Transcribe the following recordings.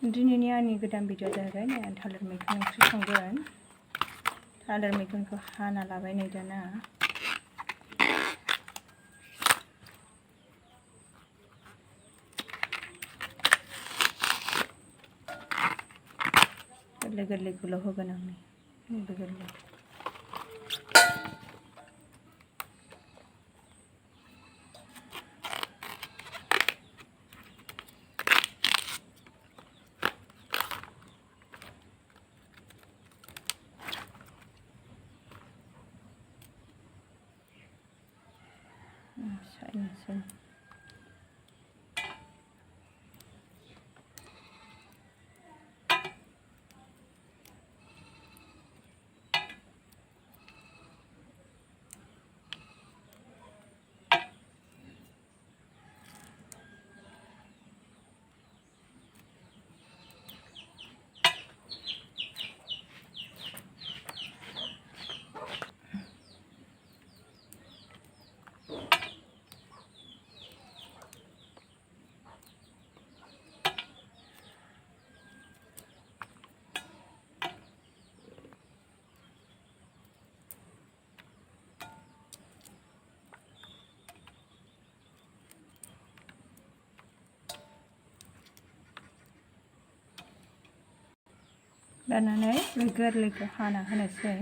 दिनैनि आंनि गोदान भिडिअ जाहैबाय आं थालिर मैखुन ओंख्रि संगोन। थालिर मैखुनखौ हाना लाबाय नै दाना गोरलै गोरलैखौल' होगोन आं नै गोरलै सायनोसै। दानानै बे गोरलैखौ हाना होनोसै।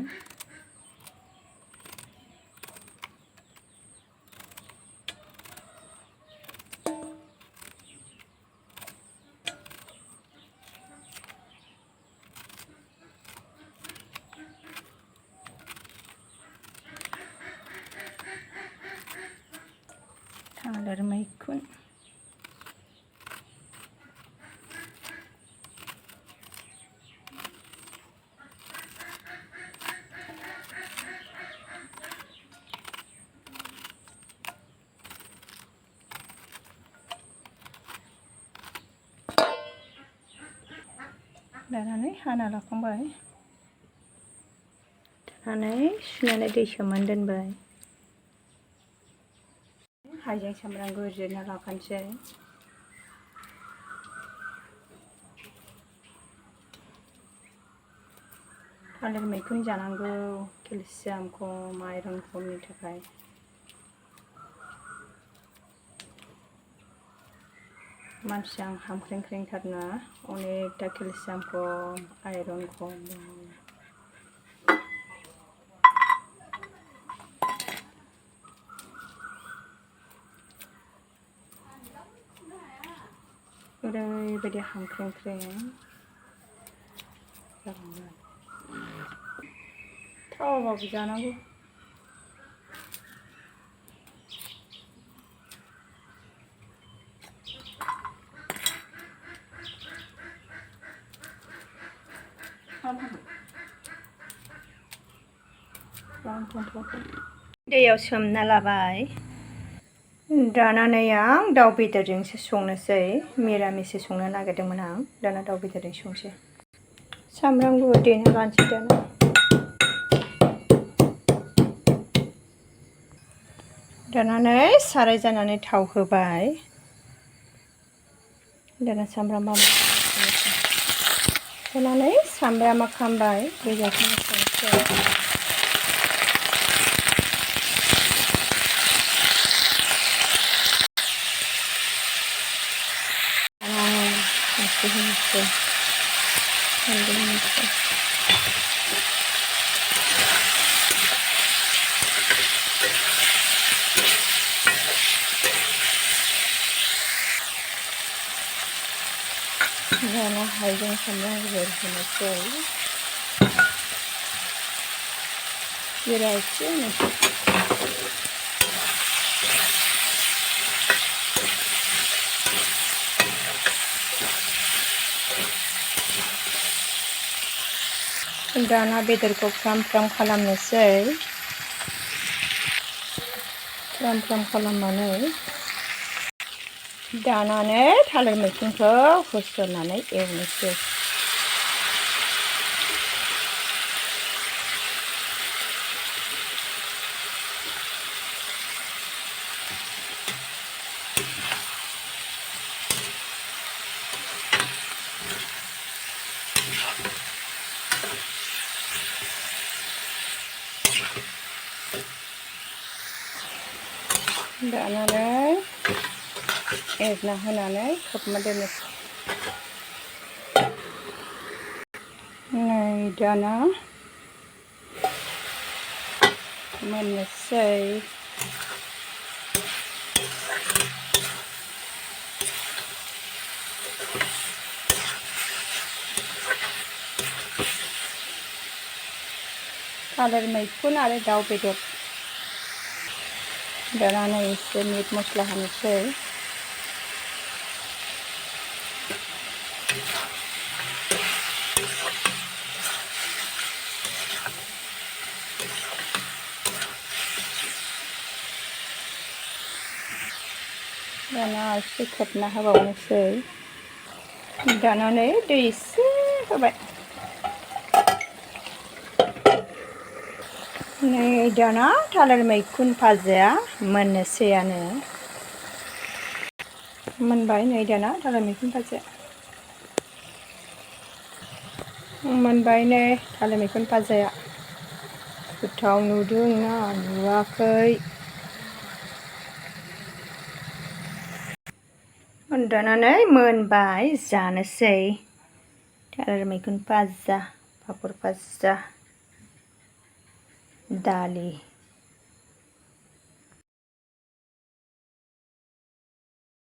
थालिर मैखुन दानानै हाना लाखांबाय। दानानै सुनानै दै सोमनानै दोनबाय। हाइजें सामब्राम जिरना लाखानोसै। थालिर मैखुन जानांगौ केलसियाम खम आयरन खमनि थाखाय। मानसिया हामख्रेंख्रेंथारना अनेकथा केलसियाम खम आयरन खम दङ। ओरैबायदि हामख्रेंख्रें जालांबाय। थावाबाबो जानांगौ। दैयाव सोमना लाबाय। दानानै आं दाउ बेदरजोंसो संनोसै। मिरामिससो संनो नागिरदोंमोन आं। दाना दाउ बेदरजों संसै। सामब्राम गुफुर देना लानोसै दाना। दानानै साराय जानानै थाव होबाय। दाना सामब्रामा होनानै सामब्रामा खामबाय बेदरखौ संसै। दाना हाइजें सामब्राम गुफुर होनोसै। जिरा एसे होनोसै। दाना बेदरखौ फ्राम फ्राम खालामनोसै। फ्राम फ्राम खालामनानै दानानै थालिर मैखुनखौ होसननानै एवनोसै। दानानै एरना होनानै खोबना दोननोसै। नै दाना मोननोसै। थालिर मैखुन आरो दाउ बेदर। दाना नै एसे मिट मस्ला होनोसै। दाना एसे खोबना होबावनोसै। दाना नै दै एसे होबाय। नै दाना थालिर मैखुन भाजाया मोननोसैयानो। मोनबाय नै दाना थालिर मैखुन भाजाया। मोनबाय नै थालिर मैखुन भाजाया। गोथाव नुदोंना नुवाखै? दाना नै मोनबाय जानोसै। थालिर मैखुन भाजा, पापर भाजा, दालि।